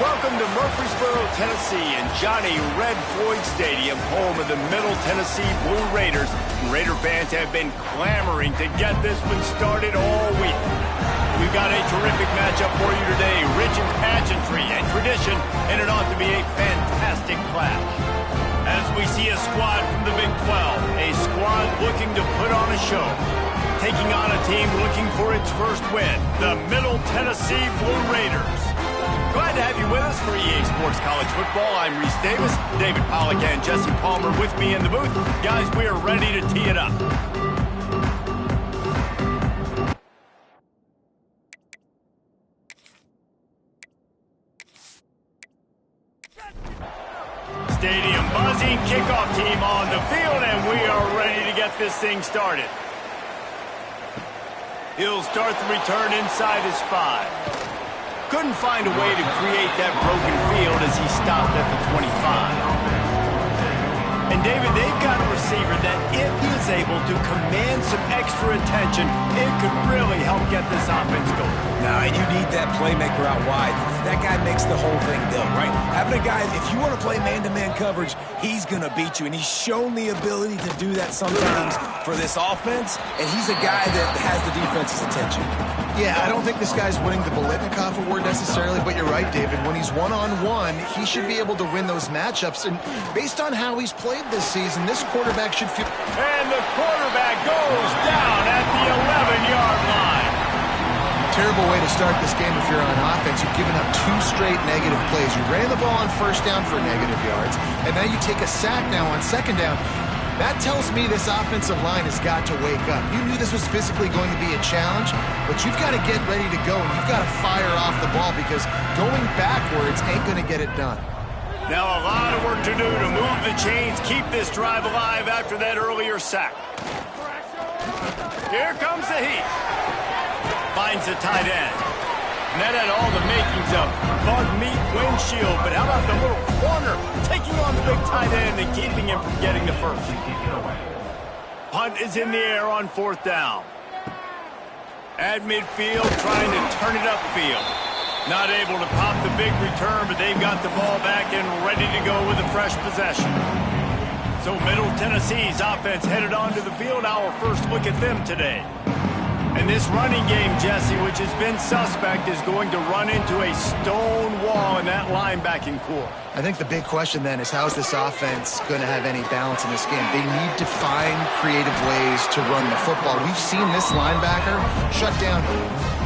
Welcome to Murfreesboro, Tennessee, and Johnny Red Floyd Stadium, home of the Middle Tennessee Blue Raiders. Raider fans have been clamoring to get this one started all week. We've got a terrific matchup for you today, rich in pageantry and tradition, and it ought to be a fantastic clash. As we see a squad from the Big 12, a squad looking to put on a show, taking on a team looking for its first win, the Middle Tennessee Blue Raiders. Glad to have you with us for EA Sports College Football. I'm Reese Davis, David Pollack and Jesse Palmer with me in the booth. Guys, we are ready to tee it up. Stadium buzzing, kickoff team on the field, and we are ready to get this thing started. He'll start the return inside his 5. Couldn't find a way to create that broken field as he stopped at the 25. And David, they've got a receiver that if he is able to command some extra attention, it could really help get this offense going. Now, and you need that playmaker out wide. That guy makes the whole thing go, right? Having a guy, if you want to play man-to-man coverage, he's going to beat you. And he's shown the ability to do that sometimes for this offense. And he's a guy that has the defense's attention. Yeah, I don't think this guy's winning the Biletnikoff Award necessarily, but you're right, David. When he's one-on-one, he should be able to win those matchups. And based on how he's played this season, this quarterback should feel... And the quarterback goes down at the 11-yard line. Terrible way to start this game if you're on offense. You've given up 2 straight negative plays. You ran the ball on first down for negative yards, and now you take a sack now on second down. That tells me this offensive line has got to wake up. You knew this was physically going to be a challenge, but you've got to get ready to go, and you've got to fire off the ball because going backwards ain't going to get it done. Now a lot of work to do to move the chains, keep this drive alive after that earlier sack. Here comes the heat. Finds the tight end. And that had all the makings of bug meat windshield, but how about the little corner taking on the big tight end and keeping him from getting the first? Punt is in the air on 4th down. At midfield, trying to turn it upfield. Not able to pop the big return, but they've got the ball back and ready to go with a fresh possession. So Middle Tennessee's offense headed onto the field. Our first look at them today. And this running game, Jesse, which has been suspect, is going to run into a stone wall in that linebacking core. I think the big question then is how is this offense going to have any balance in this game? They need to find creative ways to run the football. We've seen this linebacker shut down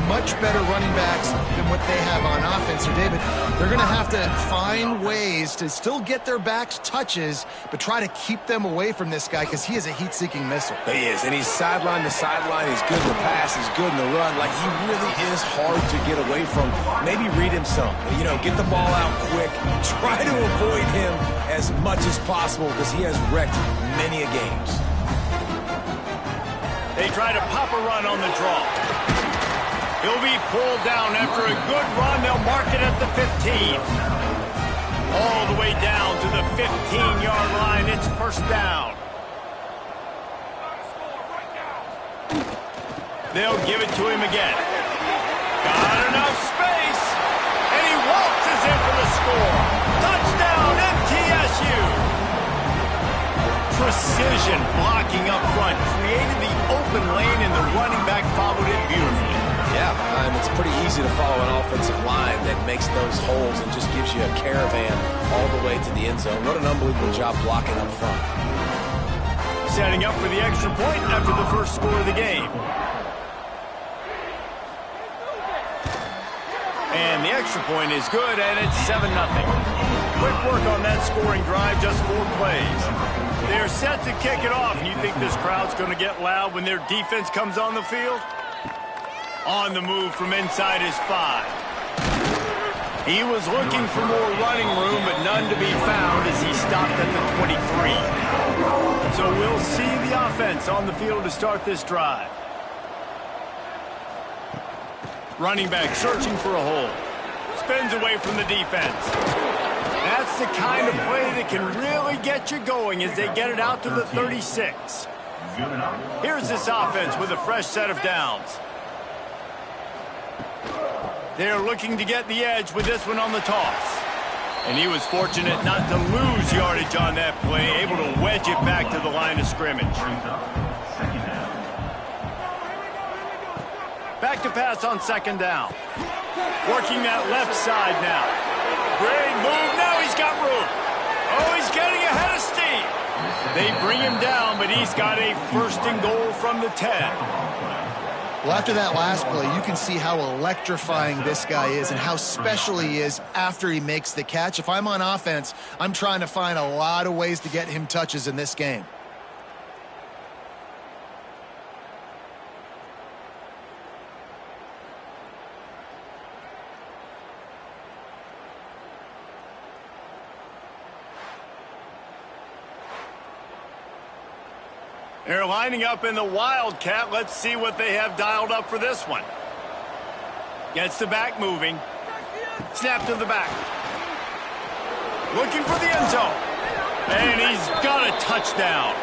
much better running backs than what they have on offense. So, David, they're going to have to find ways to still get their backs touches, but try to keep them away from this guy because he is a heat-seeking missile. He is, and he's sideline to sideline. He's good in the pass. He's good in the run. Like, he really is hard to get away from. Maybe read him some. You know, get the ball out quick. Try to avoid him as much as possible because he has wrecked many a games. They try to pop a run on the draw. He'll be pulled down after a good run. They'll mark it at the 15. All the way down to the 15-yard line. It's first down. They'll give it to him again. Got enough space. And he waltzes in for the score. Touchdown, MTSU. Precision blocking up front. Created the open lane, and the running back followed it beautifully. Yeah, it's pretty easy to follow an offensive line that makes those holes and just gives you a caravan all the way to the end zone. What an unbelievable job blocking up front. Setting up for the extra point after the first score of the game. And the extra point is good, and it's 7-0. Quick work on that scoring drive, just 4 plays. They're set to kick it off. You think this crowd's going to get loud when their defense comes on the field? On the move from inside his 5. He was looking for more running room, but none to be found as he stopped at the 23. So we'll see the offense on the field to start this drive. Running back searching for a hole. Spins away from the defense. That's the kind of play that can really get you going as they get it out to the 36. Here's this offense with a fresh set of downs. They're looking to get the edge with this one on the toss. And he was fortunate not to lose yardage on that play, able to wedge it back to the line of scrimmage. Back to pass on second down. Working that left side now. Great move. Now he's got room. Oh, he's getting ahead of steam. They bring him down, but he's got a first and goal from the 10. Well, after that last play, you can see how electrifying this guy is and how special he is after he makes the catch. If I'm on offense, I'm trying to find a lot of ways to get him touches in this game. They're lining up in the Wildcat. Let's see what they have dialed up for this one. Gets the back moving. Snap to the back. Looking for the end zone. And he's got a touchdown.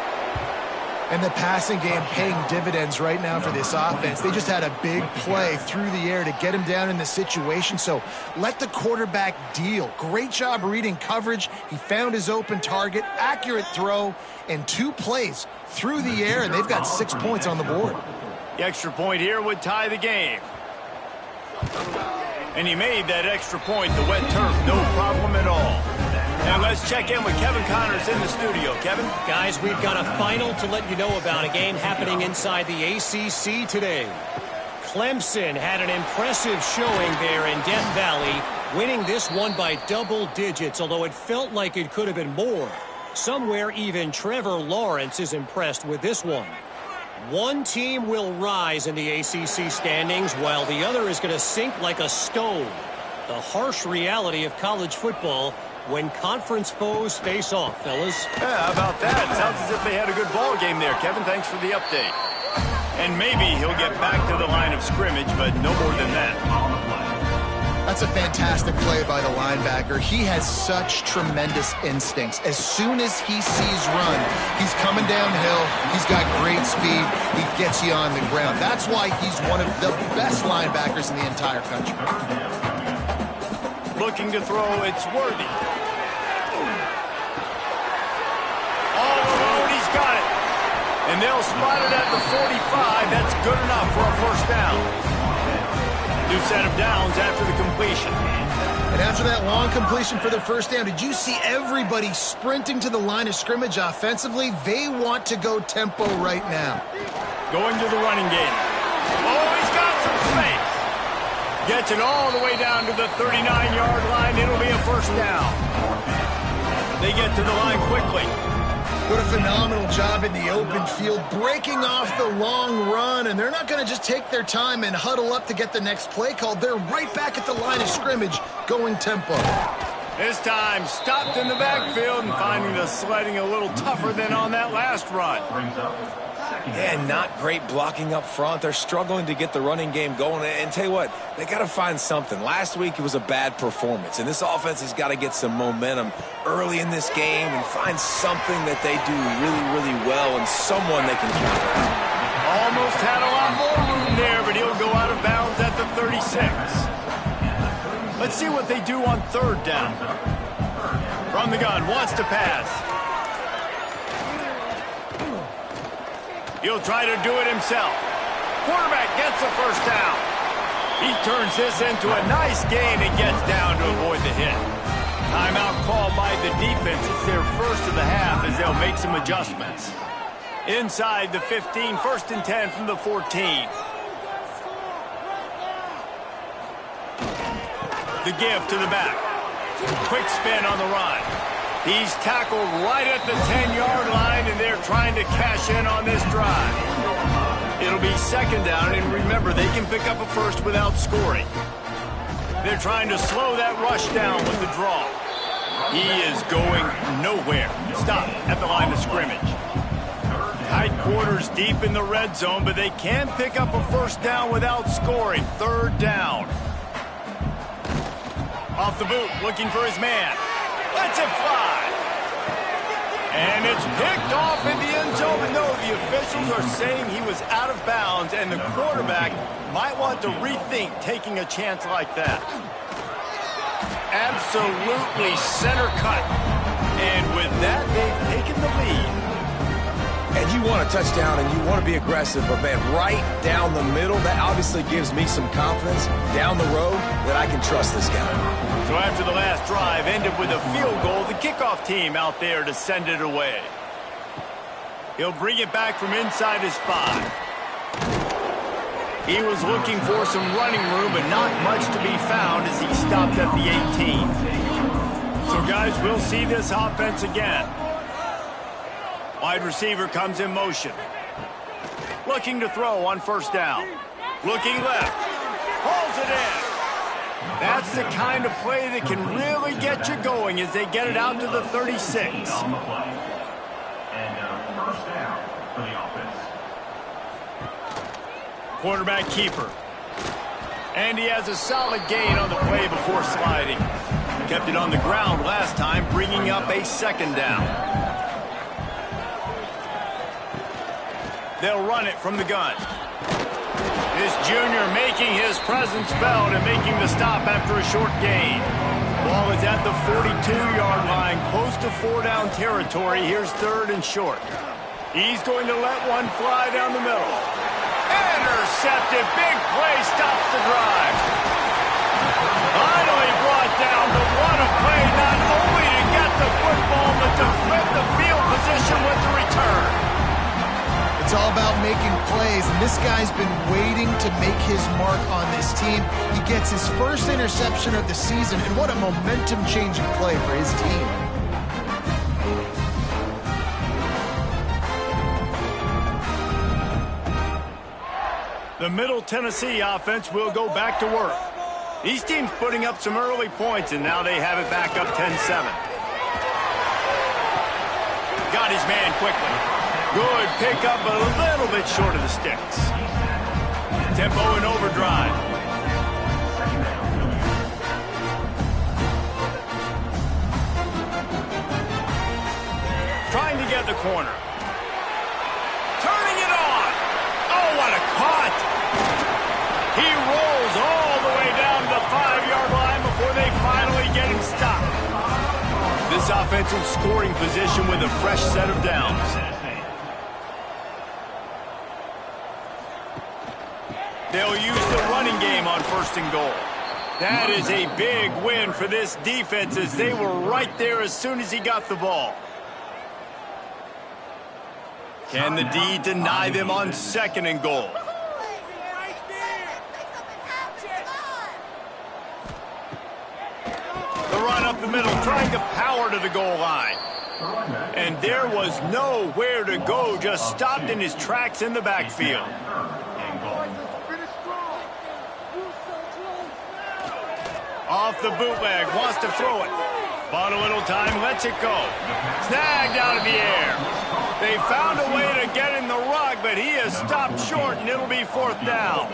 And the passing game paying dividends right now for this offense. They just had a big play through the air to get him down in the situation. So let the quarterback deal. Great job reading coverage. He found his open target, accurate throw, and 2 plays through the air, and they've got 6 points on the board. The extra point here would tie the game. And he made that extra point, the wet turf, no problem at all. And let's check in with Kevin Connors in the studio. Kevin? Guys, we've got a final to let you know about, a game happening inside the ACC today. Clemson had an impressive showing there in Death Valley, winning this one by double digits, although it felt like it could have been more. Somewhere even Trevor Lawrence is impressed with this one. One team will rise in the ACC standings while the other is going to sink like a stone. The harsh reality of college football when conference foes face off, fellas. Yeah, how about that? Sounds as if they had a good ball game there, Kevin. Thanks for the update. And maybe he'll get back to the line of scrimmage, but no more than that. That's a fantastic play by the linebacker. He has such tremendous instincts. As soon as he sees run, he's coming downhill. He's got great speed. He gets you on the ground. That's why he's one of the best linebackers in the entire country. Looking to throw, it's Worthy. All alone, he's got it. And they'll spot it at the 45. That's good enough for a first down. New set of downs after the completion. And after that long completion for the first down, did you see everybody sprinting to the line of scrimmage offensively? They want to go tempo right now. Going to the running game. Oh, he's got some space. Gets it all the way down to the 39-yard line. It'll be a first down. They get to the line quickly. What a phenomenal job in the open field, breaking off the long run, and they're not going to just take their time and huddle up to get the next play called. They're right back at the line of scrimmage, going tempo. This time, stopped in the backfield and finding the sledding a little tougher than on that last run. Yeah, not great blocking up front. They're struggling to get the running game going. And tell you what, they got to find something. Last week, it was a bad performance. And this offense has got to get some momentum early in this game and find something that they do really, really well and someone they can count on. Almost had a lot more room there, but he'll go out of bounds at the 36. Let's see what they do on third down. From the gun, wants to pass. He'll try to do it himself. Quarterback gets the first down. He turns this into a nice gain and gets down to avoid the hit. Timeout called by the defense. It's their first of the half as they'll make some adjustments. Inside the 15, first and 10 from the 14. The give to the back. Quick spin on the run. He's tackled right at the 10-yard line, and they're trying to cash in on this drive. It'll be second down, and remember, they can pick up a first without scoring. They're trying to slow that rush down with the draw. He is going nowhere. Stop at the line of scrimmage. Tight quarters deep in the red zone, but they can pick up a first down without scoring. Third down. Off the boot, looking for his man. Lets it fly. And it's picked off in the end zone. But no, the officials are saying he was out of bounds, and the quarterback might want to rethink taking a chance like that. Absolutely center cut. And with that, they've taken the lead. And you want a touchdown and you want to be aggressive, but man, right down the middle, that obviously gives me some confidence down the road that I can trust this guy. So after the last drive ended with a field goal, the kickoff team out there to send it away. He'll bring it back from inside his 5. He was looking for some running room, but not much to be found as he stopped at the 18. So guys, we'll see this offense again. Wide receiver comes in motion. Looking to throw on first down. Looking left. Hauls it in. That's the kind of play that can really get you going as they get it out to the 36. And first down for the offense. Quarterback keeper. And he has a solid gain on the play before sliding. Kept it on the ground last time, bringing up a second down. They'll run it from the gun. This junior making his presence felt and making the stop after a short gain. Ball is at the 42-yard line, close to 4-down territory. Here's 3rd and short. He's going to let one fly down the middle. Intercepted. Big play stops the drive. Finally brought down, but what a play, not only to get the football, but to flip the field position with the return. It's all about making plays, and this guy's been waiting to make his mark on this team. He gets his first interception of the season, and what a momentum-changing play for his team. The Middle Tennessee offense will go back to work. These teams putting up some early points, and now they have it back up 10-7. Got his man quickly. Good pickup, but a little bit short of the sticks. Tempo in overdrive. Trying to get the corner. Turning it on. Oh, what a cut. He rolls all the way down to the 5-yard line before they finally get him stopped. This offensive scoring position with a fresh set of downs. They'll use the running game on 1st and goal. That is a big win for this defense as they were right there as soon as he got the ball. Can the D deny them on 2nd and goal? The run up the middle, trying to power to the goal line. And there was nowhere to go, just stopped in his tracks in the backfield. Off the bootleg, wants to throw it. Bought a little time, lets it go. Snagged out of the air. They found a way to get in the rug, but he has stopped short, and it'll be 4th down.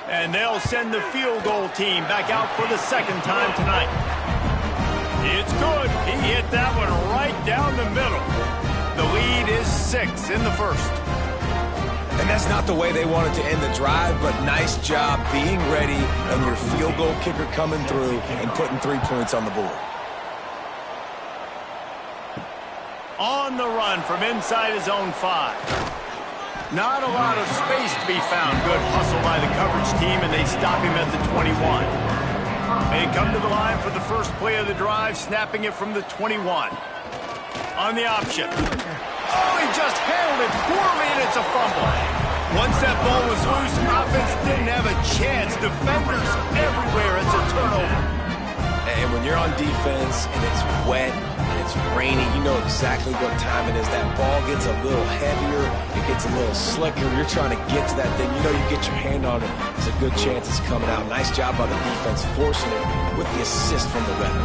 And they'll send the field goal team back out for the 2nd time tonight. It's good. He hit that one right down the middle. The lead is 6 in the 1st. And that's not the way they wanted to end the drive, but nice job being ready and your field goal kicker coming through and putting 3 points on the board. On the run from inside his own 5. Not a lot of space to be found. Good hustle by the coverage team, and they stop him at the 21. They come to the line for the first play of the drive, snapping it from the 21. On the option. Oh, he just handled it poorly, and it's a fumble. Once that ball was loose, offense didn't have a chance. Defenders everywhere. It's a turnover. And when you're on defense and it's wet and it's rainy, you know exactly what time it is. That ball gets a little heavier. It gets a little slicker. You're trying to get to that thing. You know you get your hand on it. There's a good chance it's coming out. Nice job by the defense forcing it with the assist from the ref.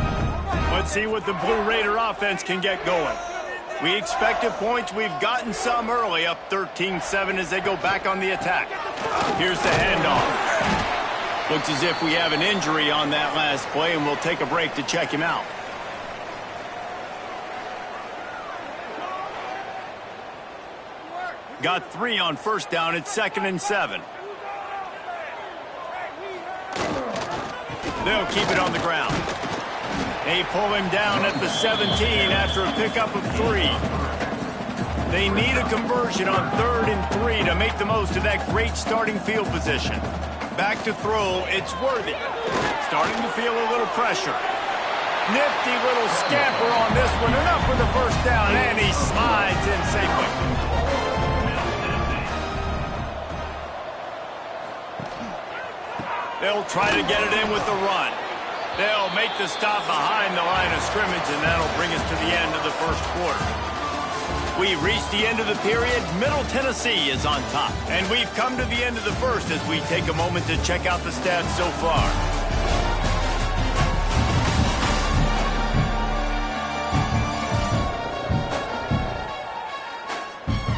Let's see what the Blue Raider offense can get going. We expected points. We've gotten some early, up 13-7 as they go back on the attack. Here's the handoff. Looks as if we have an injury on that last play, and we'll take a break to check him out. Got 3 on first down. It's 2nd and 7. They'll keep it on the ground. They pull him down at the 17 after a pickup of 3. They need a conversion on 3rd and 3 to make the most of that great starting field position. Back to throw, it's Worthy. Starting to feel a little pressure. Nifty little scamper on this one. Enough for the first down, and he slides in safely. They'll try to get it in with the run. They'll make the stop behind the line of scrimmage, and that'll bring us to the end of the first quarter. We've reached the end of the period. Middle Tennessee is on top. And we've come to the end of the first as we take a moment to check out the stats so far.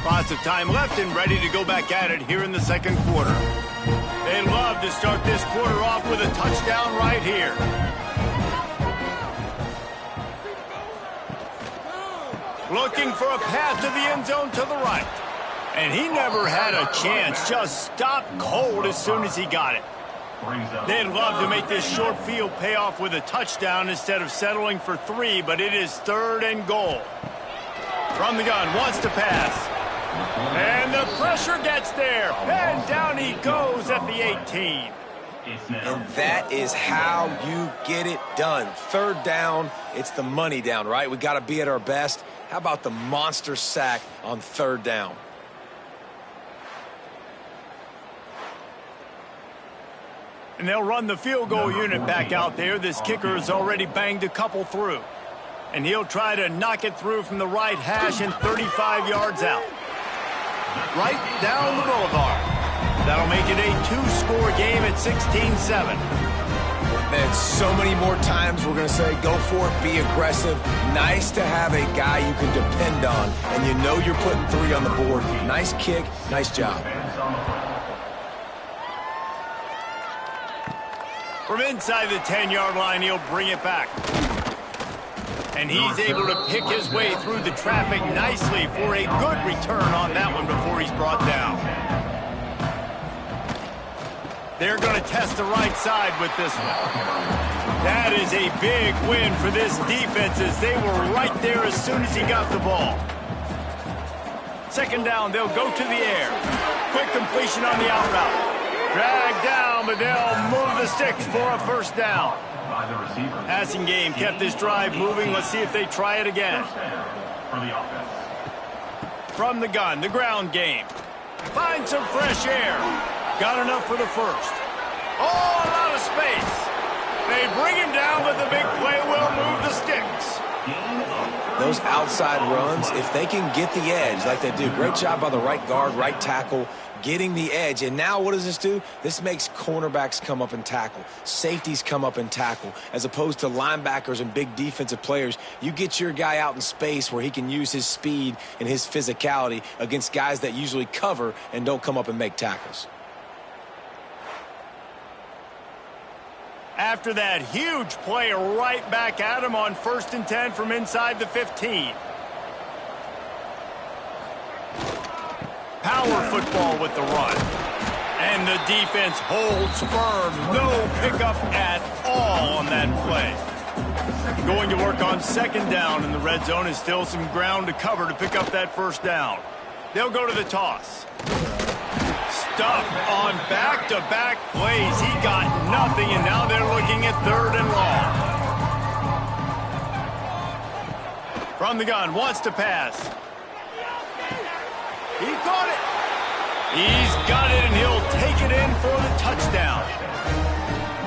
Lots of time left and ready to go back at it here in the second quarter. They love to start this quarter off with a touchdown right here. Looking for a path to the end zone to the right. And he never had a chance. Just stopped cold as soon as he got it. They'd love to make this short field pay off with a touchdown instead of settling for 3, but it is 3rd and goal. From the gun, wants to pass. And the pressure gets there. And down he goes at the 18. And that is how you get it done. 3rd down, it's the money down, right? We got to be at our best. How about the monster sack on 3rd down? And they'll run the field goal unit back out there. This kicker has already banged a couple through. And he'll try to knock it through from the right hash and 35 yards out. Right down the boulevard. That'll make it a 2-score game at 16-7. Man, so many more times we're going to say, go for it, be aggressive. Nice to have a guy you can depend on, and you know you're putting 3 on the board. Nice kick, nice job. From inside the 10-yard line, he'll bring it back. And he's able to pick his way through the traffic nicely for a good return on that one before he's brought down. They're going to test the right side with this one. That is a big win for this defense as they were right there as soon as he got the ball. 2nd down, they'll go to the air. Quick completion on the out route. Dragged down, but they'll move the sticks for a first down. Passing game kept this drive moving. Let's see if they try it again. From the gun, the ground game. Find some fresh air. Got enough for the first. Oh, a lot of space. They bring him down, but the big play will move the sticks. Those outside runs, if they can get the edge like they do, great job by the right guard, right tackle, getting the edge. And now what does this do? This makes cornerbacks come up and tackle. Safeties come up and tackle. As opposed to linebackers and big defensive players, you get your guy out in space where he can use his speed and his physicality against guys that usually cover and don't come up and make tackles. After that huge play right back at him on 1st and 10 from inside the 15. Power football with the run. And the defense holds firm. No pickup at all on that play. Going to work on 2nd down, and the red zone is still some ground to cover to pick up that first down. They'll go to the toss. Stuff on back-to-back plays. He got nothing, and now they're looking at 3rd and long. From the gun, wants to pass. He caught it. He's got it, and he'll take it in for the touchdown.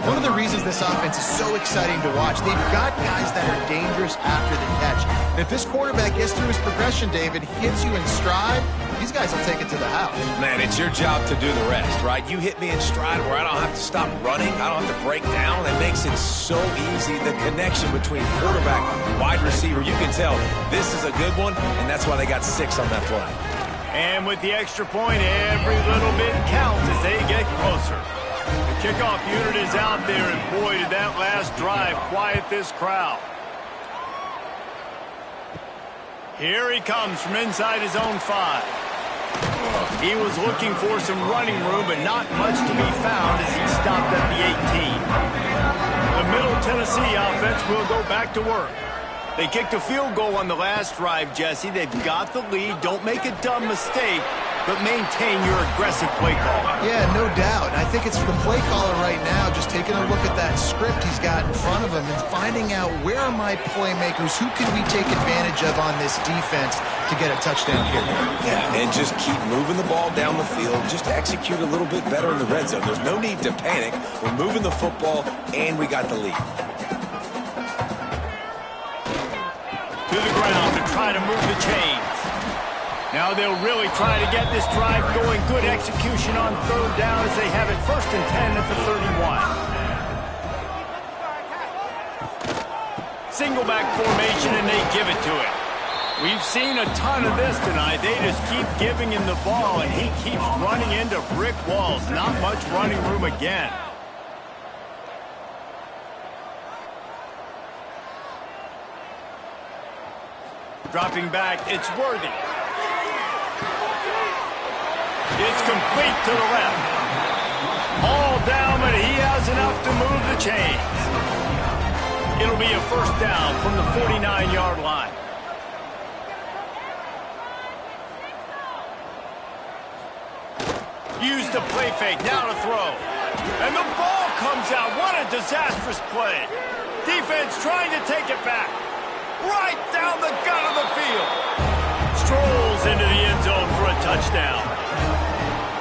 One of the reasons this offense is so exciting to watch, they've got guys that are dangerous after the catch. And if this quarterback gets through his progression, David, hits you in stride, these guys will take it to the house. Man, it's your job to do the rest, right? You hit me in stride where I don't have to stop running. I don't have to break down. It makes it so easy. The connection between quarterback and wide receiver, you can tell this is a good one, and that's why they got 6 on that play. And with the extra point, every little bit counts as they get closer. The kickoff unit is out there, and boy, did that last drive quiet this crowd. Here he comes from inside his own 5. He was looking for some running room, but not much to be found as he stopped at the 18. The Middle Tennessee offense will go back to work. They kicked a field goal on the last drive, Jesse. They've got the lead. Don't make a dumb mistake, but maintain your aggressive play call. Yeah, no doubt. I think it's the play caller right now just taking a look at that script he's got in front of him and finding out where are my playmakers, who can we take advantage of on this defense to get a touchdown here. Yeah, and just keep moving the ball down the field. Just execute a little bit better in the red zone. There's no need to panic. We're moving the football, and we got the lead. To the ground to try to move the chains. Now they'll really try to get this drive going. Good execution on third down as they have it 1st and 10 at the 31. Single back formation, and they give it to it. We've seen a ton of this tonight. They just keep giving him the ball, and he keeps running into brick walls. Not much running room again. Dropping back, it's Worthy. It's complete to the left. All down, but he has enough to move the chains. It'll be a 1st down from the 49-yard line. Use the play fake, now to throw. And the ball comes out. What a disastrous play. Defense trying to take it back. Right down the gut of the field. Strolls into the end zone for a touchdown.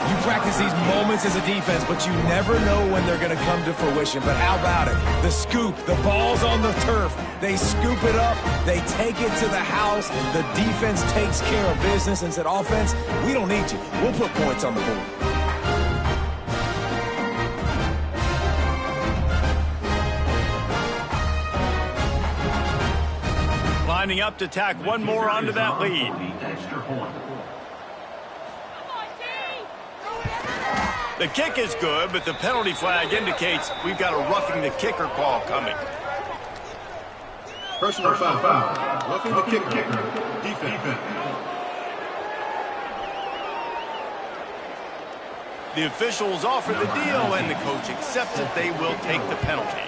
You practice these moments as a defense, but you never know when they're going to come to fruition. But how about it? The scoop, the ball's on the turf. They scoop it up. They take it to the house. The defense takes care of business and said, offense, we don't need you. We'll put points on the board. Lining up to tack one more onto that lead. The kick is good, but the penalty flag indicates we've got a roughing the kicker call coming. Personal foul. Roughing the kicker. Defense. The officials offer the deal, and the coach accepts it. They will take the penalty.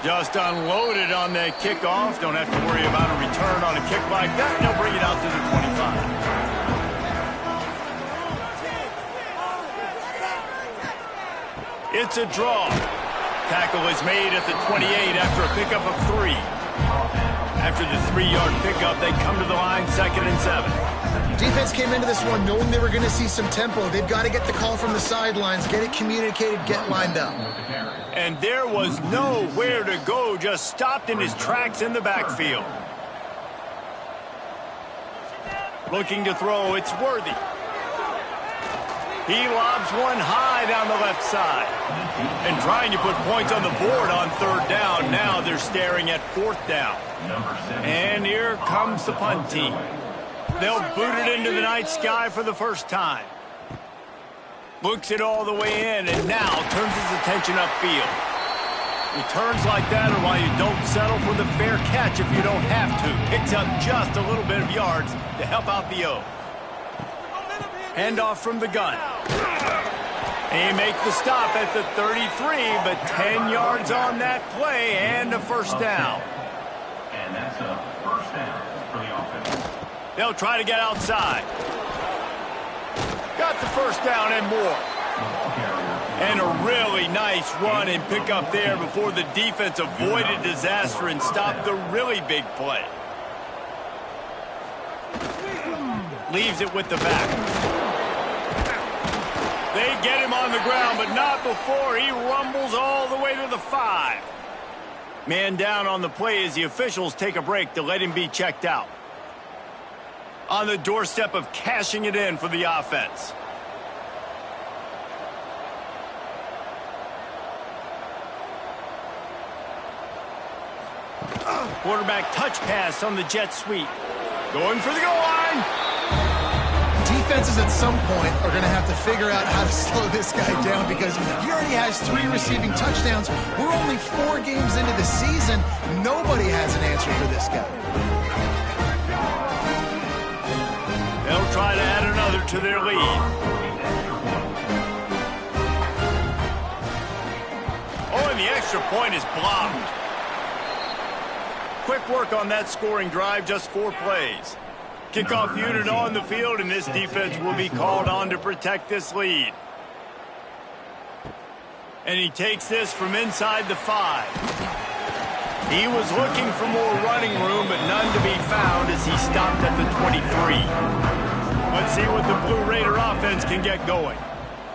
Just unloaded on that kickoff. Don't have to worry about a return on a kick like that. They'll bring it out to the 25. It's a draw. Tackle is made at the 28 after a pickup of 3. After the 3-yard pickup, they come to the line 2nd and 7. Defense came into this one knowing they were going to see some tempo. They've got to get the call from the sidelines, get it communicated, get lined up. And there was nowhere to go, just stopped in his tracks in the backfield. Looking to throw, it's Worthy. He lobs one high down the left side. And trying to put points on the board on 3rd down. Now they're staring at 4th down. And here comes the punt team. They'll boot it into the night sky for the first time. Looks it all the way in, and now turns his attention upfield. Returns like that are why you don't settle for the fair catch if you don't have to. Picks up just a little bit of yards to help out the O. Handoff from the gun. He makes the stop at the 33, but 10 yards on that play and a 1st down. And that's a 1st down for the offense. They'll try to get outside. Got the 1st down and more. And a really nice run and pick up there before the defense avoided disaster and stopped the really big play. Leaves it with the back. They get him on the ground, but not before he rumbles all the way to the 5. Man down on the play as the officials take a break to let him be checked out. On the doorstep of cashing it in for the offense. Quarterback touch pass on the jet sweep. Going for the goal line. Defenses at some point are going to have to figure out how to slow this guy down because he already has 3 receiving touchdowns. We're only 4 games into the season. Nobody has an answer for this guy. to their lead. Oh, and the extra point is blocked. Quick work on that scoring drive, just 4 plays. Kickoff unit on the field, and this defense will be called on to protect this lead. And he takes this from inside the 5. He was looking for more running room, but none to be found as he stopped at the 23. Let's see what the Blue Raider offense can get going.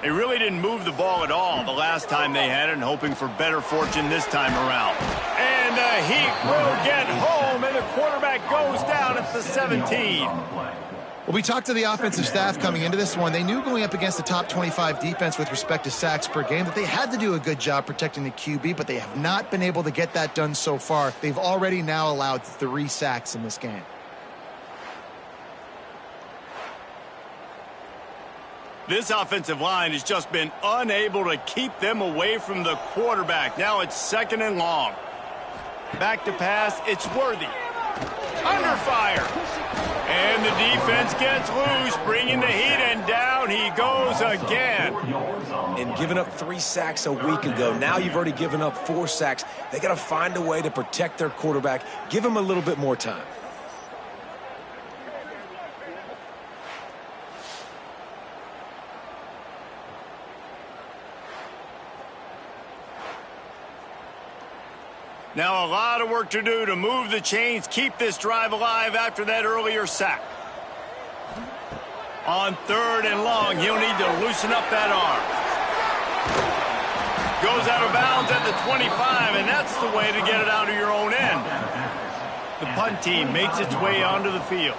They really didn't move the ball at all the last time they had it, and hoping for better fortune this time around. And the Heat will get home, and the quarterback goes down at the 17. Well, we talked to the offensive staff coming into this one. They knew going up against the top 25 defense with respect to sacks per game that they had to do a good job protecting the QB, but they have not been able to get that done so far. They've already now allowed 3 sacks in this game. This offensive line has just been unable to keep them away from the quarterback. Now it's 2nd and long. Back to pass, it's Worthy. Under fire. And the defense gets loose, bringing the Heat, and down he goes again. And giving up 3 sacks a week ago. Now you've already given up 4 sacks. They got to find a way to protect their quarterback. Give him a little bit more time. Now a lot of work to do to move the chains, keep this drive alive after that earlier sack. On 3rd and long, he'll need to loosen up that arm. Goes out of bounds at the 25, and that's the way to get it out of your own end. The punt team makes its way onto the field.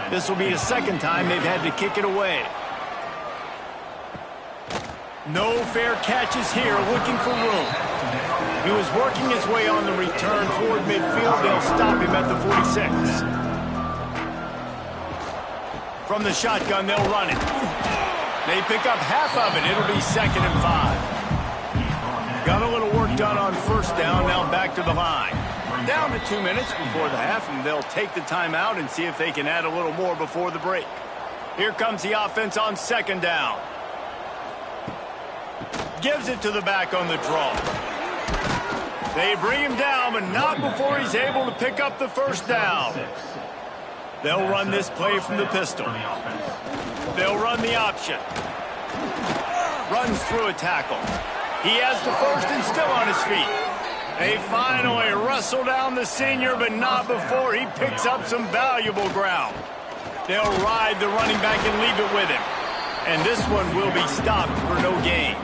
This will be the 2nd time they've had to kick it away. No fair catches here, looking for room. He was working his way on the return toward midfield. They'll stop him at the 46. From the shotgun, they'll run it. They pick up half of it. It'll be 2nd and 5. Got a little work done on 1st down. Now back to the line. Down to 2 minutes before the half, and they'll take the timeout and see if they can add a little more before the break. Here comes the offense on 2nd down. Gives it to the back on the draw. They bring him down, but not before he's able to pick up the 1st down. They'll run this play from the pistol. They'll run the option. Runs through a tackle. He has the 1st and still on his feet. They finally wrestle down the senior, but not before he picks up some valuable ground. They'll ride the running back and leave it with him. And this one will be stopped for no gain.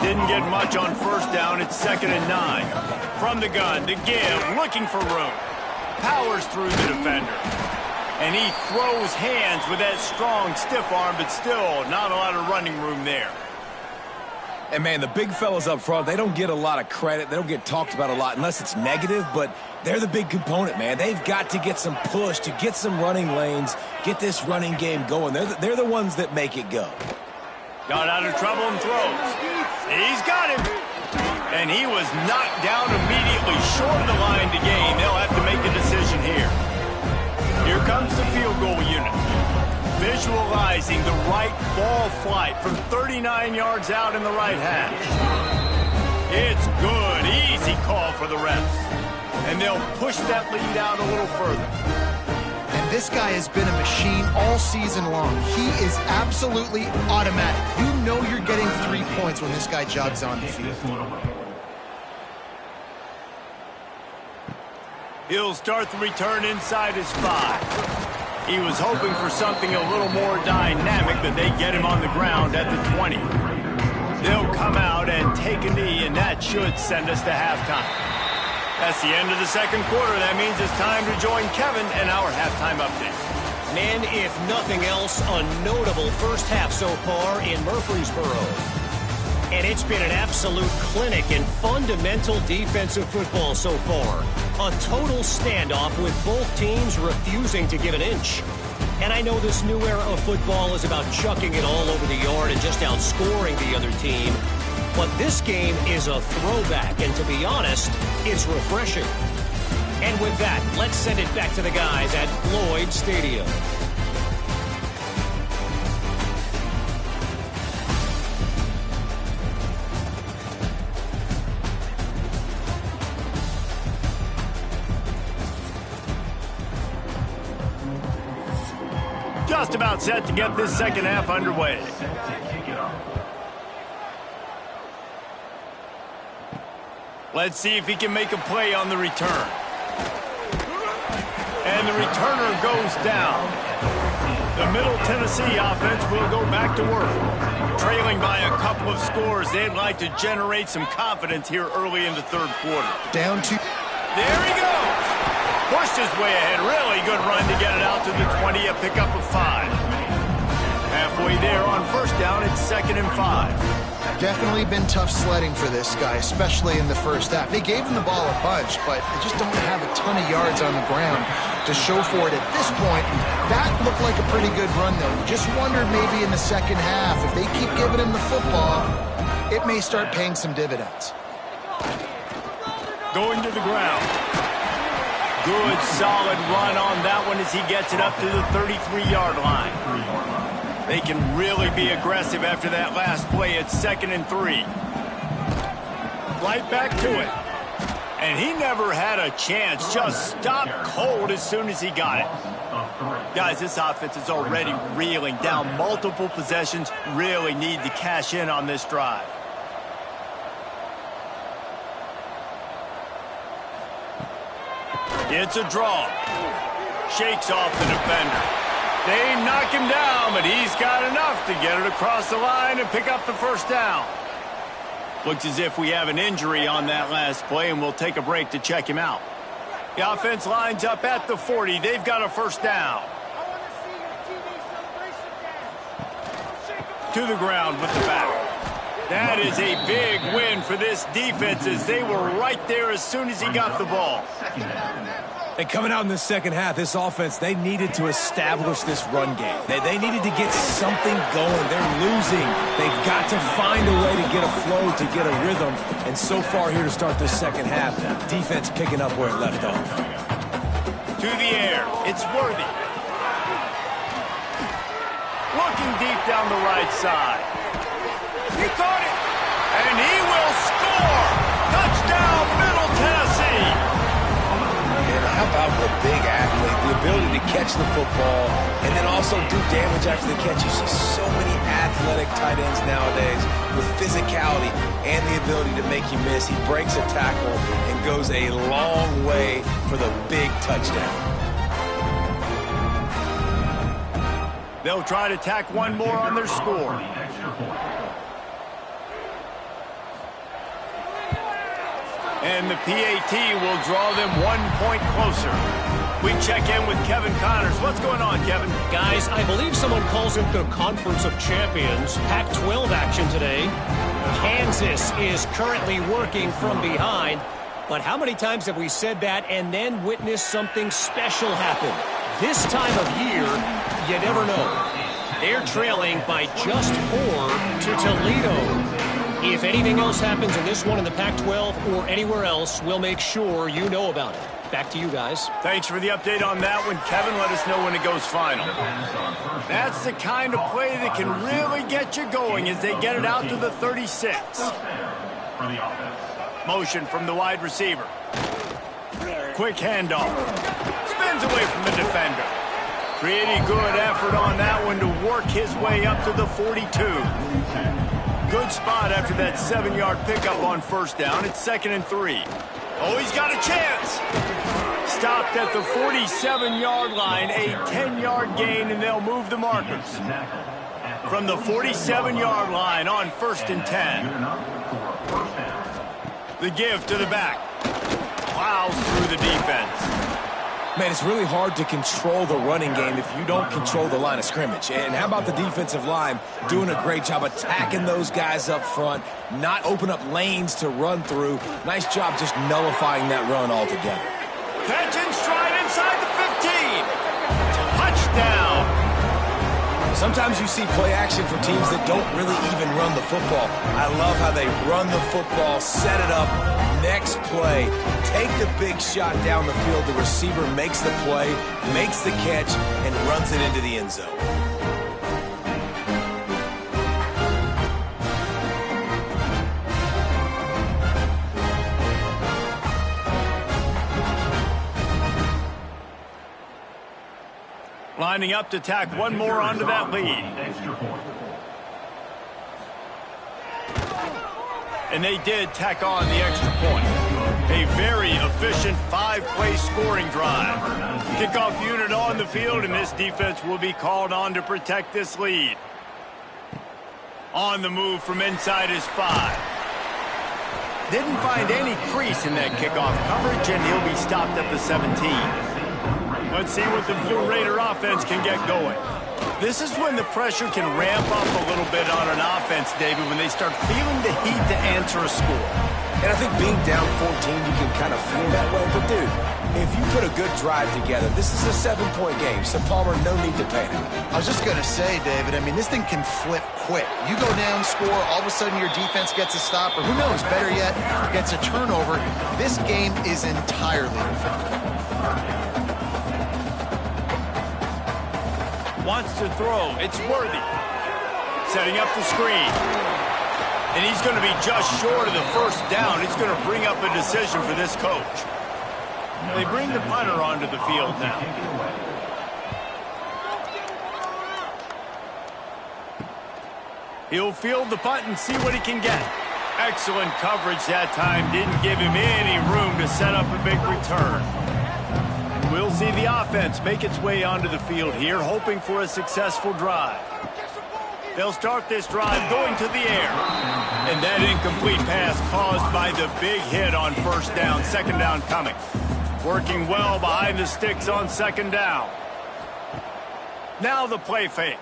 Didn't get much on 1st down. It's 2nd and 9. From the gun, to give, looking for room. Powers through the defender. And he throws hands with that strong, stiff arm, but still not a lot of running room there. And, man, the big fellas up front, they don't get a lot of credit. They don't get talked about a lot unless it's negative, but they're the big component, man. They've got to get some push, to get some running lanes, get this running game going. They're the ones that make it go. Got out of trouble and throws. He's got him. And he was knocked down immediately short of the line to gain. They'll have to make a decision here. Here comes the field goal unit. Visualizing the right ball flight from 39 yards out in the right hash. It's good. Easy call for the refs. And they'll push that lead out a little further. And this guy has been a machine all season long. He is absolutely automatic. You know you're getting 3 points when this guy jogs on the field. He'll start the return inside his 5. He was hoping for something a little more dynamic, but they get him on the ground at the 20. They'll come out and take a knee, and that should send us to halftime. That's the end of the 2nd quarter. That means it's time to join Kevin and our halftime update. And if nothing else, a notable 1st half so far in Murfreesboro. And it's been an absolute clinic in fundamental defensive football so far. A total standoff with both teams refusing to give an inch. And I know this new era of football is about chucking it all over the yard and just outscoring the other team. But this game is a throwback, and to be honest, it's refreshing. And with that, let's send it back to the guys at Floyd Stadium. Just about set to get this second half underway. Let's see if he can make a play on the return. And the returner goes down. The Middle Tennessee offense will go back to work. Trailing by a couple of scores, they'd like to generate some confidence here early in the third quarter. Down to... There he goes. Pushed his way ahead. Really good run to get it out to the 20, a pickup of 5. Halfway there on first down, it's 2nd and 5. Definitely been tough sledding for this guy, especially in the first half. They gave him the ball a bunch, but they just don't have a ton of yards on the ground to show for it at this point. That looked like a pretty good run, though. You just wondered maybe in the second half, if they keep giving him the football, it may start paying some dividends. Going to the ground. Good, solid run on that one as he gets it up to the 33-yard line. They can really be aggressive after that last play. It's 2nd and 3. Right back to it. And he never had a chance. Just stopped cold as soon as he got it. Guys, this offense is already reeling down multiple possessions. Really need to cash in on this drive. It's a draw. Shakes off the defender. They knock him down, but he's got enough to get it across the line and pick up the first down. Looks as if we have an injury on that last play, and we'll take a break to check him out. The offense lines up at the 40. They've got a first down. To the ground with the back. That is a big win for this defense as they were right there as soon as he got the ball. And coming out in the second half, this offense, they needed to establish this run game. They needed to get something going. They're losing. They've got to find a way to get a flow, to get a rhythm. And so far here to start this second half, defense picking up where it left off. To the air. It's Worthy. Looking deep down the right side. He caught it. And he will score. Touchdown, Middle Tennessee. How about the big athlete, the ability to catch the football and then also do damage after the catch? You see so many athletic tight ends nowadays with physicality and the ability to make you miss. He breaks a tackle and goes a long way for the big touchdown. They'll try to tack one more on their score. And the PAT will draw them 1 point closer. We check in with Kevin Connors. What's going on, Kevin? Guys, I believe someone calls it the Conference of Champions. Pac-12 action today. Kansas is currently working from behind. But how many times have we said that and then witnessed something special happen? This time of year, you never know. They're trailing by just 4 to Toledo. If anything else happens in this one in the Pac-12 or anywhere else, we'll make sure you know about it. Back to you guys. Thanks for the update on that one, Kevin. Let us know when it goes final. That's the kind of play that can really get you going as they get it out to the 36. Motion from the wide receiver. Quick handoff. Spins away from the defender. Pretty good effort on that one to work his way up to the 42. Good spot after that 7-yard pickup on first down. It's 2nd and 3. Oh, he's got a chance. Stopped at the 47-yard line, a 10-yard gain, and they'll move the markers. From the 47-yard line on 1st and 10. The give to the back. Plows through the defense. Man, it's really hard to control the running game if you don't control the line of scrimmage. And how about the defensive line doing a great job attacking those guys up front, not open up lanes to run through. Nice job just nullifying that run altogether. Catch and stride inside the 15. Touchdown. Sometimes you see play action from teams that don't really even run the football. I love how they run the football, set it up, next play, take the big shot down the field. The receiver makes the play, makes the catch, and runs it into the end zone. Lining up to tack one more onto that lead. Extra point. And they did tack on the extra point. A very efficient 5-play scoring drive. Kickoff unit on the field, and this defense will be called on to protect this lead. On the move from inside his 5. Didn't find any crease in that kickoff coverage, and he'll be stopped at the 17. Let's see what the Blue Raider offense can get going. This is when the pressure can ramp up a little bit on an offense, David, when they start feeling the heat to answer a score. And I think being down 14, you can kind of feel that way. But, dude, if you put a good drive together, this is a 7-point game, so Palmer, no need to panic. I was just going to say, David, I mean, this thing can flip quick. You go down, score, all of a sudden your defense gets a stop, or who knows, better yet, gets a turnover. This game is entirely different. Wants to throw. It's Worthy. Setting up the screen. And he's going to be just short of the first down. It's going to bring up a decision for this coach. They bring the punter onto the field now. He'll field the punt and see what he can get. Excellent coverage that time. Didn't give him any room to set up a big return. We'll see the offense make its way onto the field here, hoping for a successful drive. They'll start this drive going to the air. And that incomplete pass caused by the big hit on first down, second down coming. Working well behind the sticks on second down. Now the play fake.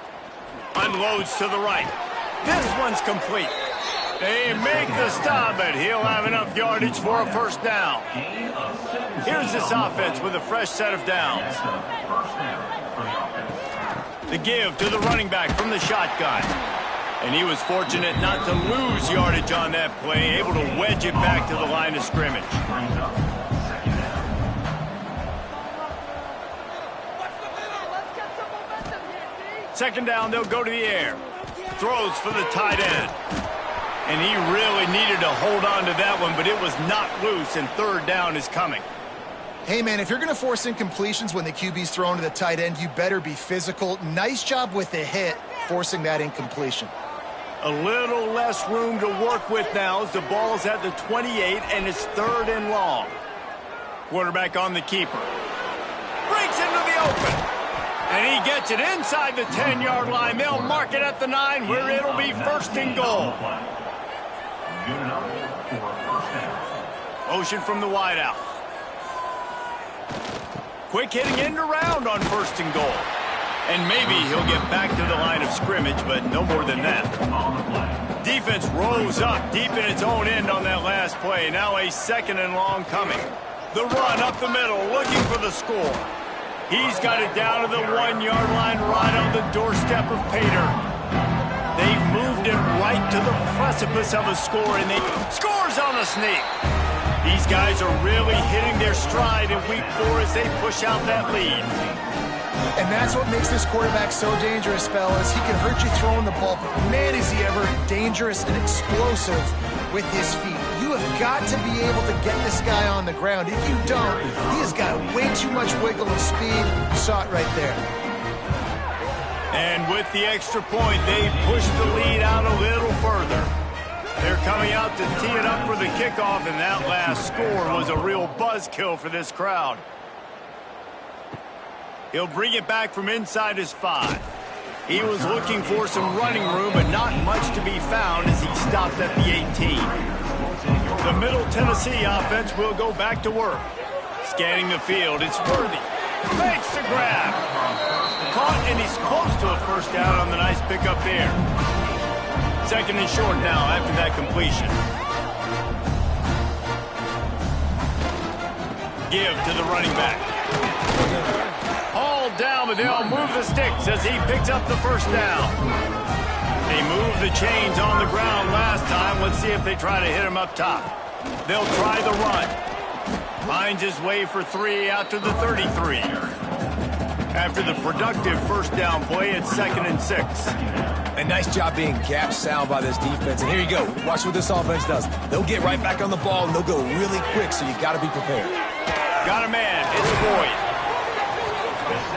Unloads to the right. This one's complete. They make the stop, but he'll have enough yardage for a first down. Here's this offense with a fresh set of downs. The give to the running back from the shotgun. And he was fortunate not to lose yardage on that play, able to wedge it back to the line of scrimmage. Second down, they'll go to the air. Throws for the tight end. And he really needed to hold on to that one, but it was not loose, and third down is coming. Hey, man, if you're going to force incompletions when the QB's thrown to the tight end, you better be physical. Nice job with the hit, forcing that incompletion. A little less room to work with now as the ball's at the 28, and it's third and long. Quarterback on the keeper. Breaks into the open. And he gets it inside the 10-yard line. They'll mark it at the 9, where it'll be first and goal. Motion from the wideout. Quick hitting end around on first and goal. And maybe he'll get back to the line of scrimmage, but no more than that. Defense rose up deep in its own end on that last play. Now a second and long coming. The run up the middle, looking for the score. He's got it down to the 1-yard line, right on the doorstep of Pater. They've moved it right to the precipice of a score, and they scores on the sneak. These guys are really hitting their stride in week 4 as they push out that lead. And that's what makes this quarterback so dangerous, fellas. He can hurt you throwing the ball, but man, is he ever dangerous and explosive with his feet. You have got to be able to get this guy on the ground. If you don't, he has got way too much wiggle and speed. You saw it right there. And with the extra point, they push the lead out a little further. They're coming out to tee it up for the kickoff, and that last score was a real buzzkill for this crowd. He'll bring it back from inside his 5. He was looking for some running room, but not much to be found as he stopped at the 18. The Middle Tennessee offense will go back to work. Scanning the field, it's Worthy. Makes the grab. Caught, and he's close to a first down on the nice pickup there. Second and short now after that completion. Give to the running back. Hauled down, but they'll move the sticks as he picks up the first down. They moved the chains on the ground last time. Let's see if they try to hit him up top. They'll try the run. Finds his way for 3 out to the 33. After the productive first down play, it's 2nd and 6. A nice job being gap sound by this defense. And here you go. Watch what this offense does. They'll get right back on the ball, and they'll go really quick, so you got to be prepared. Got a man. It's Boyd.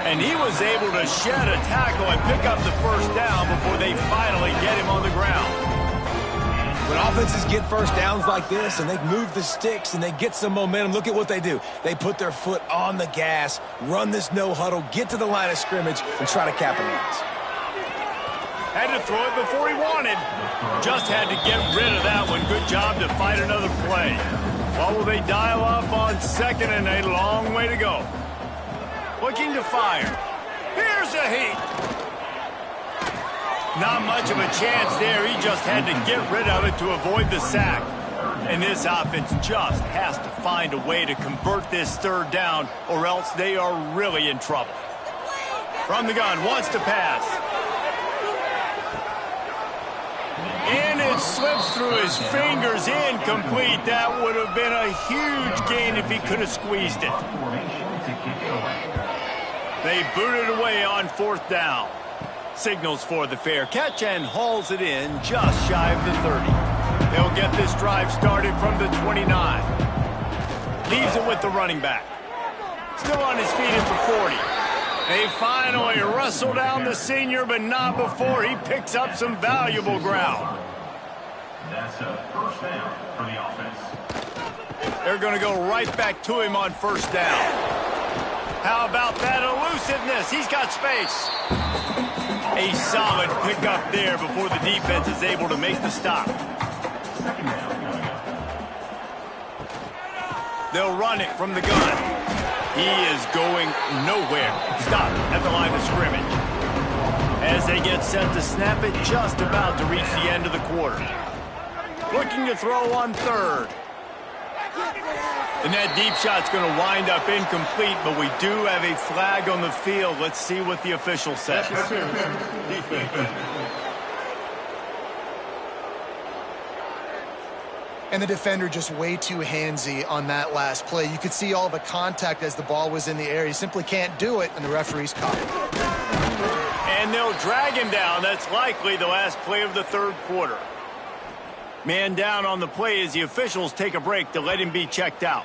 And he was able to shed a tackle and pick up the first down before they finally get him on the ground. When offenses get first downs like this and they move the sticks and they get some momentum, look at what they do. They put their foot on the gas, run this no huddle, get to the line of scrimmage, and try to capitalize. Had to throw it before he wanted. Just had to get rid of that one. Good job to fight another play. What will they dial up on second and a long way to go? Looking to fire. Here's a heat. Not much of a chance there. He just had to get rid of it to avoid the sack. And this offense just has to find a way to convert this third down or else they are really in trouble. From the gun, wants to pass. And it slips through his fingers, incomplete. That would have been a huge gain if he could have squeezed it. They boot it away on fourth down. Signals for the fair catch and hauls it in just shy of the 30. They'll get this drive started from the 29. Leaves it with the running back. Still on his feet at the 40. They finally wrestle down the senior, but not before he picks up some valuable ground. That's a first down for the offense. They're going to go right back to him on first down. How about that elusiveness? He's got space. A solid pickup there before the defense is able to make the stop. Second down coming up. They'll run it from the gun. He is going nowhere. Stop at the line of scrimmage. As they get set to snap it, just about to reach the end of the quarter. Looking to throw on third. And that deep shot's going to wind up incomplete, but we do have a flag on the field. Let's see what the official says. And the defender just way too handsy on that last play. You could see all the contact as the ball was in the air. He simply can't do it, and the referee's caught it. And they'll drag him down. That's likely the last play of the third quarter. Man down on the play as the officials take a break to let him be checked out.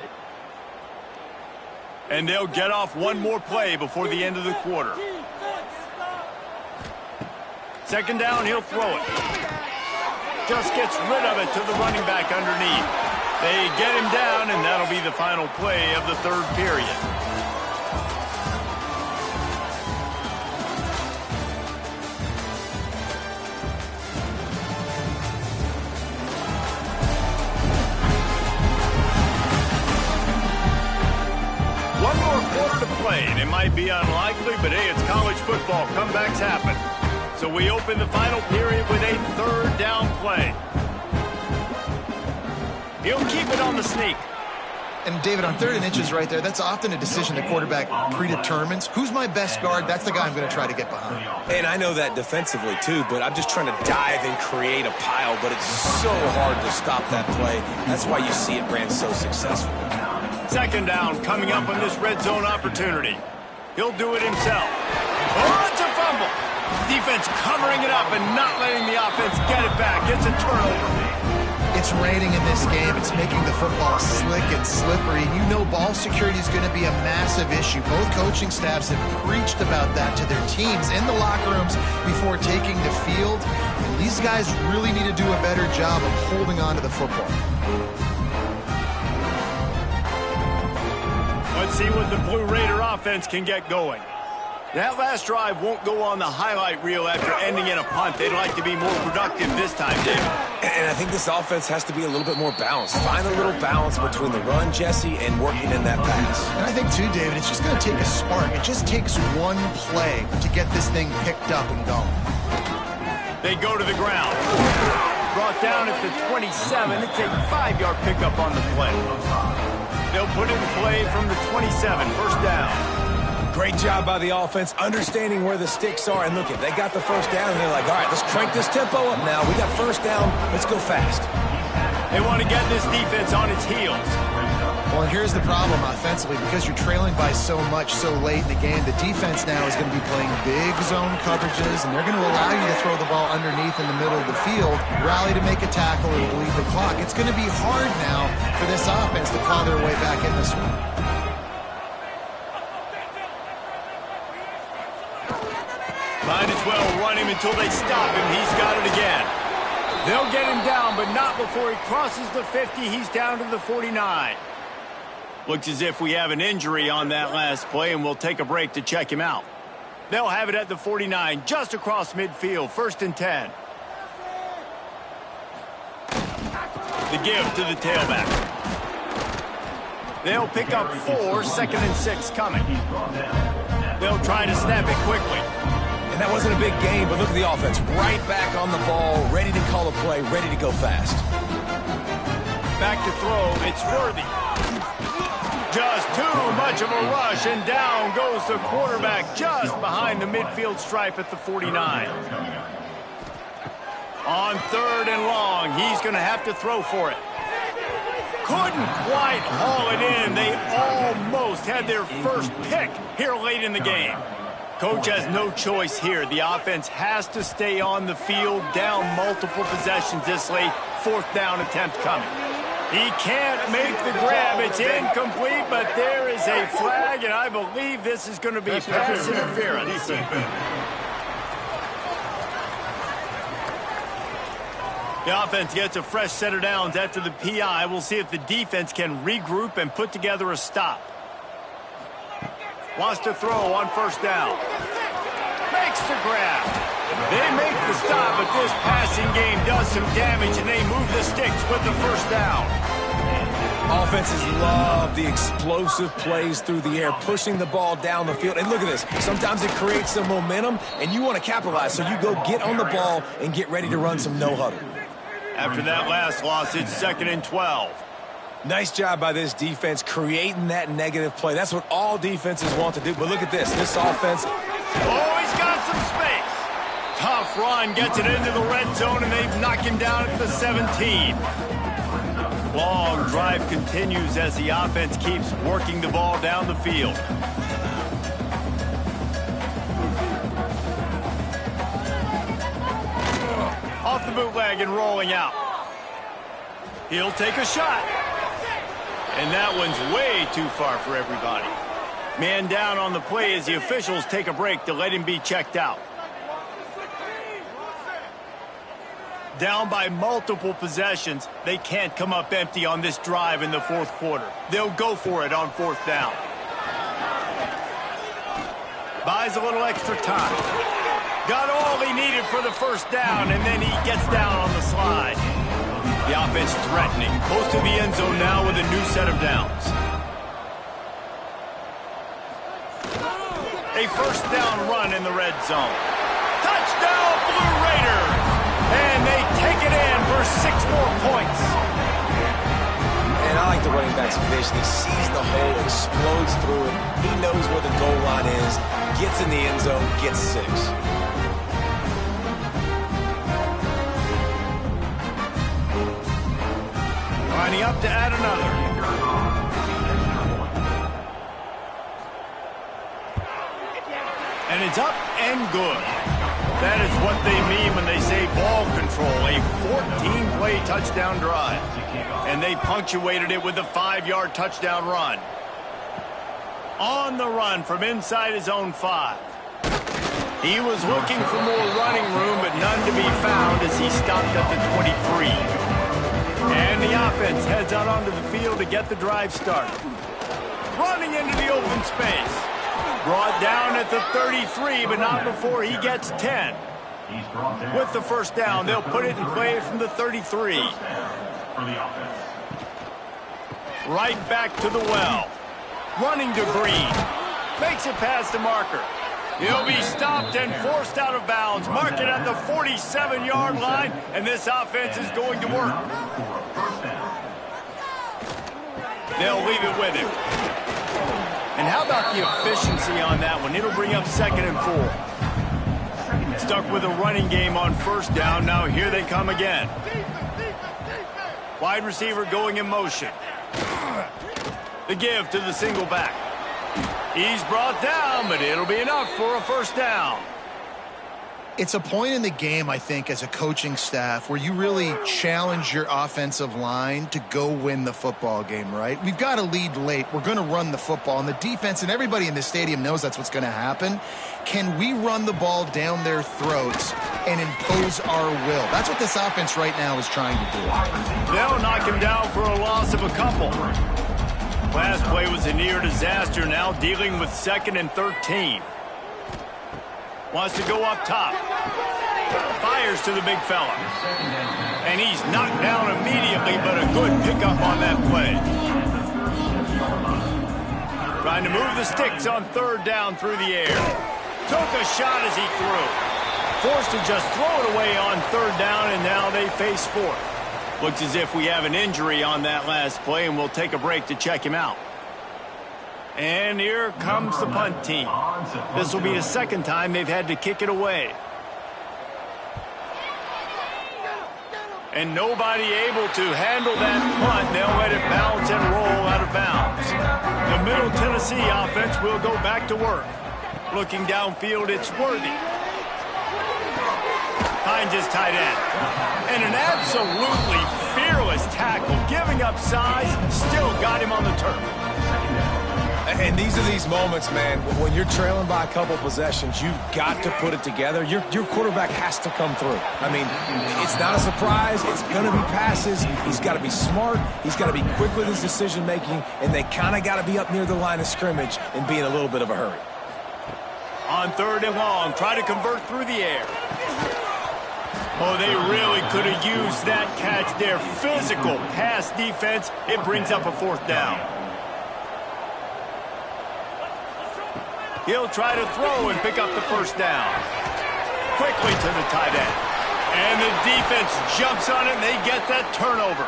And they'll get off one more play before the end of the quarter. Second down, he'll throw it. Just gets rid of it to the running back underneath. They get him down, and that'll be the final play of the third period. One more quarter to play, and it might be unlikely, but hey, it's college football. Comebacks happen. So we open the final period with a third down play. He'll keep it on the sneak. And David, on third and inches right there, that's often a decision the quarterback predetermines. Who's my best guard? That's the guy I'm going to try to get behind. And I know that defensively too, but I'm just trying to dive and create a pile, but it's so hard to stop that play. That's why you see it ran so successful. Second down coming up on this red zone opportunity. He'll do it himself. Oh, it's a fumble. Defense covering it up and not letting the offense get it back. It's a turnover. It's raining in this game. It's making the football slick and slippery. You know ball security is going to be a massive issue. Both coaching staffs have preached about that to their teams in the locker rooms before taking the field. And these guys really need to do a better job of holding on to the football. Let's see what the Blue Raider offense can get going. That last drive won't go on the highlight reel after ending in a punt. They'd like to be more productive this time, David. And I think this offense has to be a little bit more balanced. Find a little balance between the run, Jesse, and working in that pass. And I think, too, David, it's just going to take a spark. It just takes one play to get this thing picked up and going. They go to the ground. Brought down at the 27. It's a 5-yard pickup on the play. They'll put in play from the 27. First down. Great job by the offense, understanding where the sticks are. And look, they got the first down, and they're like, all right, let's crank this tempo up now. We got first down. Let's go fast. They want to get this defense on its heels. Well, and here's the problem offensively. Because you're trailing by so much so late in the game, the defense now is going to be playing big zone coverages, and they're going to allow you to throw the ball underneath in the middle of the field, rally to make a tackle, or bleed the clock. It's going to be hard now for this offense to claw their way back in this one. as well run him until they stop him. He's got it again. They'll get him down, but not before he crosses the 50. He's down to the 49. Looks as if we have an injury on that last play, and we'll take a break to check him out. They'll have it at the 49, just across midfield, 1st and 10. The give to the tailback. They'll pick up 4, 2nd and 6 coming. They'll try to snap it quickly. And that wasn't a big gain, but look at the offense. Right back on the ball, ready to call a play, ready to go fast. Back to throw, it's Worthy. Just too much of a rush, and down goes the quarterback just behind the midfield stripe at the 49. On 3rd and long, he's going to have to throw for it. Couldn't quite haul it in. They almost had their first pick here late in the game. Coach has no choice here. The offense has to stay on the field, down multiple possessions this late. 4th down attempt coming. He can't make the grab. It's incomplete, but there is a flag, and I believe this is going to be pass interference. The offense gets a fresh set of downs after the PI. We'll see if the defense can regroup and put together a stop. Wants to throw on 1st down. Makes the grab. They make the stop, but this passing game does some damage, and they move the sticks with the 1st down. Offenses love the explosive plays through the air, pushing the ball down the field. And look at this. Sometimes it creates some momentum, and you want to capitalize, so you go get on the ball and get ready to run some no-huddle. After that last loss, it's 2nd and 12. Nice job by this defense creating that negative play. That's what all defenses want to do. But look at this. This offense. Oh, he's got some space. Tough run, gets it into the red zone, and they've knocked him down at the 17. Long drive continues as the offense keeps working the ball down the field. Off the bootleg and rolling out. He'll take a shot. And that one's way too far for everybody. Man down on the play as the officials take a break to let him be checked out. Down by multiple possessions, they can't come up empty on this drive in the 4th quarter. They'll go for it on 4th down. Buys a little extra time. Got all he needed for the 1st down, and then he gets down on the slide. The offense threatening, close to the end zone now with a new set of downs. A 1st down run in the red zone. Touchdown, Blue Raiders! And they take it in for 6 more points. And I like the running back's vision. He sees the hole, explodes through it. He knows where the goal line is, gets in the end zone, gets 6. Lining up to add another. And it's up and good. That is what they mean when they say ball control. A 14-play touchdown drive. And they punctuated it with a 5-yard touchdown run. On the run from inside his own 5. He was looking for more running room, but none to be found as he stopped at the 23. And the offense heads out onto the field to get the drive started. Running into the open space. Brought down at the 33, but not before he gets 10. With the 1st down, they'll put it in play from the 33. Right back to the well. Running to Green. Makes it past the marker. He'll be stopped and forced out of bounds. Mark it at the 47-yard line, and this offense is going to work. They'll leave it with him. And how about the efficiency on that one? It'll bring up 2nd and 4. Stuck with a running game on 1st down. Now here they come again. Wide receiver going in motion. The give to the single back. He's brought down, but it'll be enough for a 1st down. It's a point in the game, I think, as a coaching staff where you really challenge your offensive line to go win the football game, right? We've got to lead late. We're going to run the football. And the defense and everybody in the stadium knows that's what's going to happen. Can we run the ball down their throats and impose our will? That's what this offense right now is trying to do. They'll knock him down for a loss of a couple. Last play was a near disaster, now dealing with 2nd and 13. Wants to go up top. Fires to the big fella. And he's knocked down immediately, but a good pickup on that play. Trying to move the sticks on 3rd down through the air. Took a shot as he threw. Forced to just throw it away on 3rd down, and now they face 4th. Looks as if we have an injury on that last play, and we'll take a break to check him out. And here comes the punt team. This will be the 2nd time they've had to kick it away. And nobody able to handle that punt. They'll let it bounce and roll out of bounds. The Middle Tennessee offense will go back to work. Looking downfield, it's Worthy. Finds his tight end. And an absolutely fearless tackle. Giving up size, still got him on the turf. And these are these moments, man, when you're trailing by a couple possessions, you've got to put it together. Your quarterback has to come through. I mean, it's not a surprise. It's going to be passes. He's got to be smart. He's got to be quick with his decision-making, and they kind of got to be up near the line of scrimmage and be in a little bit of a hurry. On 3rd and long, try to convert through the air. Oh, they really could have used that catch there. Physical pass defense. It brings up a 4th down. He'll try to throw and pick up the 1st down. Quickly to the tight end. And the defense jumps on it, and they get that turnover.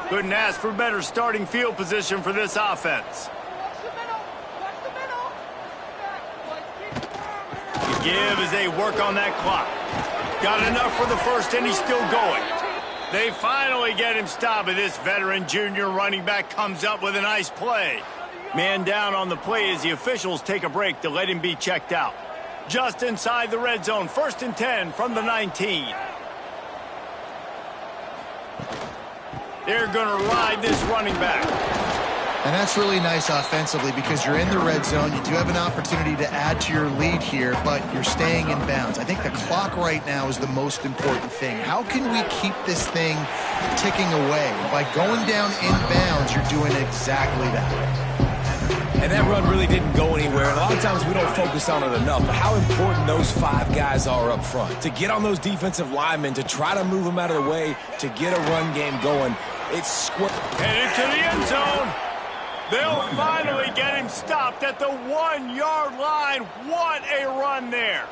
Couldn't ask for better starting field position for this offense. The give as they work on that clock. Got enough for the 1st, and he's still going. They finally get him stopped, but this veteran junior running back comes up with a nice play. Man down on the play as the officials take a break to let him be checked out. Just inside the red zone, 1st and 10 from the 19. They're going to ride this running back. And that's really nice offensively because you're in the red zone. You do have an opportunity to add to your lead here, but you're staying in bounds. I think the clock right now is the most important thing. How can we keep this thing ticking away? By going down in bounds, you're doing exactly that. And that run really didn't go anywhere. And a lot of times we don't focus on it enough. But how important those 5 guys are up front. To get on those defensive linemen, to try to move them out of the way, to get a run game going. It's square. Headed to the end zone. They'll finally get him stopped at the 1-yard line. What a run there.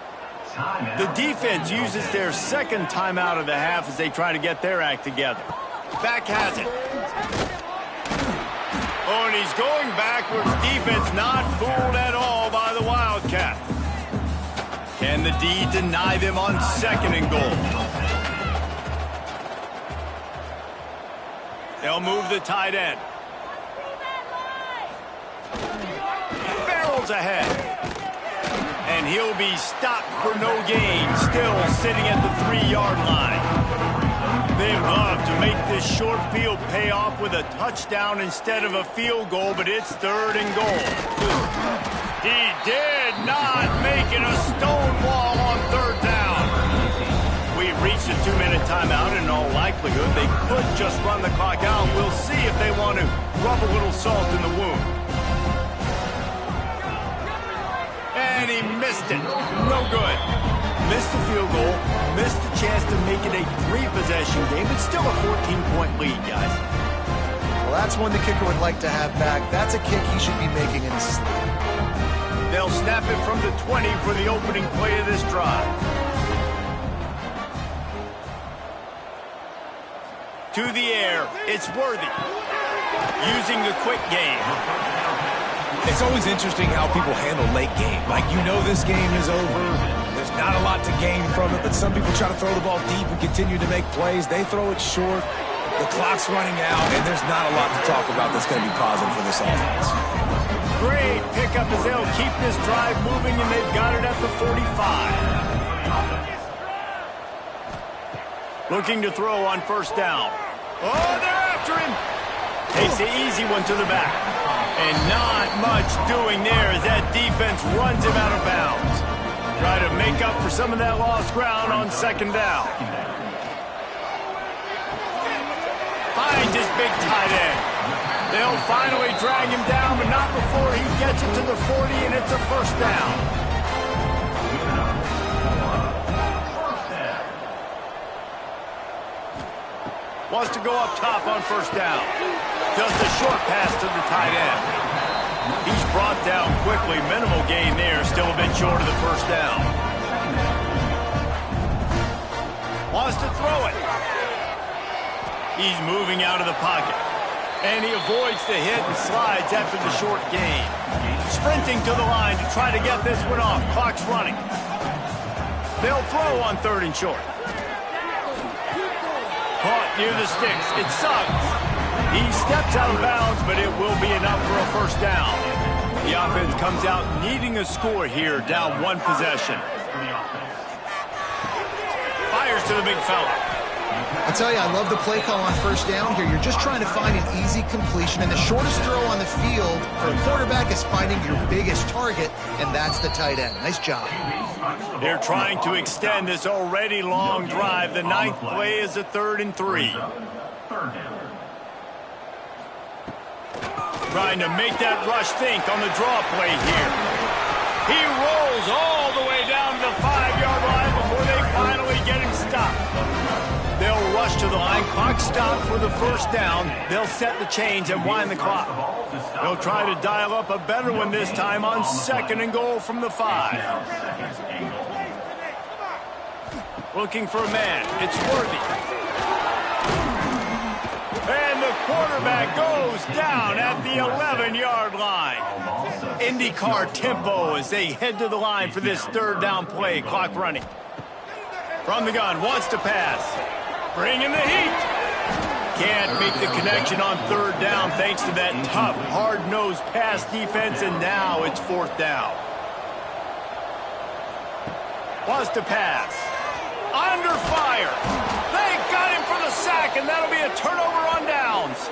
The defense uses their 2nd timeout of the half as they try to get their act together. Back has it. Oh, and he's going backwards. Defense not fooled at all by the Wildcat. Can the D deny them on 2nd and goal? They'll move the tight end. Barrels ahead. And he'll be stopped for no gain. Still sitting at the 3-yard line. They love to make this short field pay off with a touchdown instead of a field goal, but it's 3rd and goal. He did not make it a stonewall on 3rd down. We've reached a 2-minute timeout. In all likelihood, they could just run the clock out. We'll see if they want to rub a little salt in the wound. And he missed it. No good. Missed the field goal, missed the chance to make it a 3-possession game. It's still a 14-point lead, guys. Well, that's one the kicker would like to have back. That's a kick he should be making in his sleep. They'll snap it from the 20 for the opening play of this drive. To the air, it's Worthy. Using the quick game. It's always interesting how people handle late game. Like, you know this game is over. There's not a lot to gain from it, but some people try to throw the ball deep and continue to make plays. They throw it short. The clock's running out, and there's not a lot to talk about that's going to be positive for this offense. Great pickup snap as they'll keep this drive moving, and they've got it at the 45. Looking to throw on first down. Oh, they're after him. Takes the easy one to the back. And not much doing there as that defense runs him out of bounds. Try to make up for some of that lost ground on second down. Finds his big tight end. They'll finally drag him down, but not before he gets it to the 40, and it's a first down. Wants to go up top on first down. Just a short pass to the tight end. He's brought down quickly. Minimal gain there. Still a bit short of the first down. Wants to throw it. He's moving out of the pocket. And he avoids the hit and slides after the short gain. Sprinting to the line to try to get this one off. Clock's running. They'll throw on third and short. Caught near the sticks. It sucks. He steps out of bounds, but it will be enough for a first down. The offense comes out needing a score here, down one possession. Fires to the big fella. I tell you, I love the play call on first down here. You're just trying to find an easy completion, and the shortest throw on the field for a quarterback is finding your biggest target, and that's the tight end. Nice job. They're trying to extend this already long drive. The ninth play is a 3rd and 3. Trying to make that rush think on the draw play here. He rolls all the way down to the 5-yard line before they finally get him stopped. They'll rush to the line. Clock stopped for the first down. They'll set the chains and wind the clock. They'll try to dial up a better one this time on 2nd and goal from the 5. Looking for a man. It's Worthy. And the quarterback goes down at the 11-yard line. IndyCar tempo as they head to the line for this 3rd down play. Clock running. From the gun, wants to pass. Bringing the heat. Can't make the connection on 3rd down thanks to that tough, hard-nosed pass defense, and now it's 4th down. Wants to pass. Under fire. They got him for the sack, and that'll be a turnover on downs.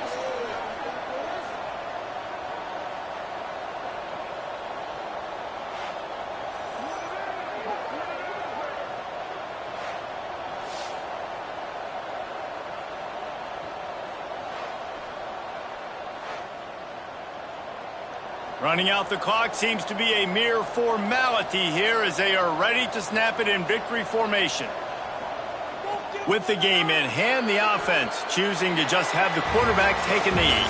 Running out the clock seems to be a mere formality here as they are ready to snap it in victory formation. With the game in hand, the offense choosing to just have the quarterback take a knee.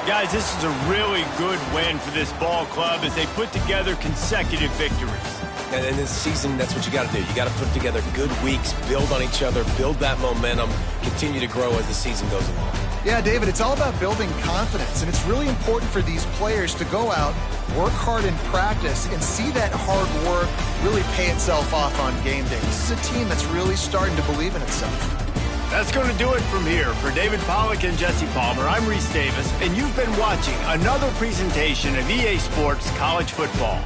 Guys, this is a really good win for this ball club as they put together consecutive victories. And in this season, that's what you got to do. You got to put together good weeks, build on each other, build that momentum, continue to grow as the season goes along. Yeah, David, it's all about building confidence, and it's really important for these players to go out, work hard in practice, and see that hard work really pay itself off on game day. This is a team that's really starting to believe in itself. That's going to do it from here. For David Pollack and Jesse Palmer, I'm Reese Davis, and you've been watching another presentation of EA Sports College Football.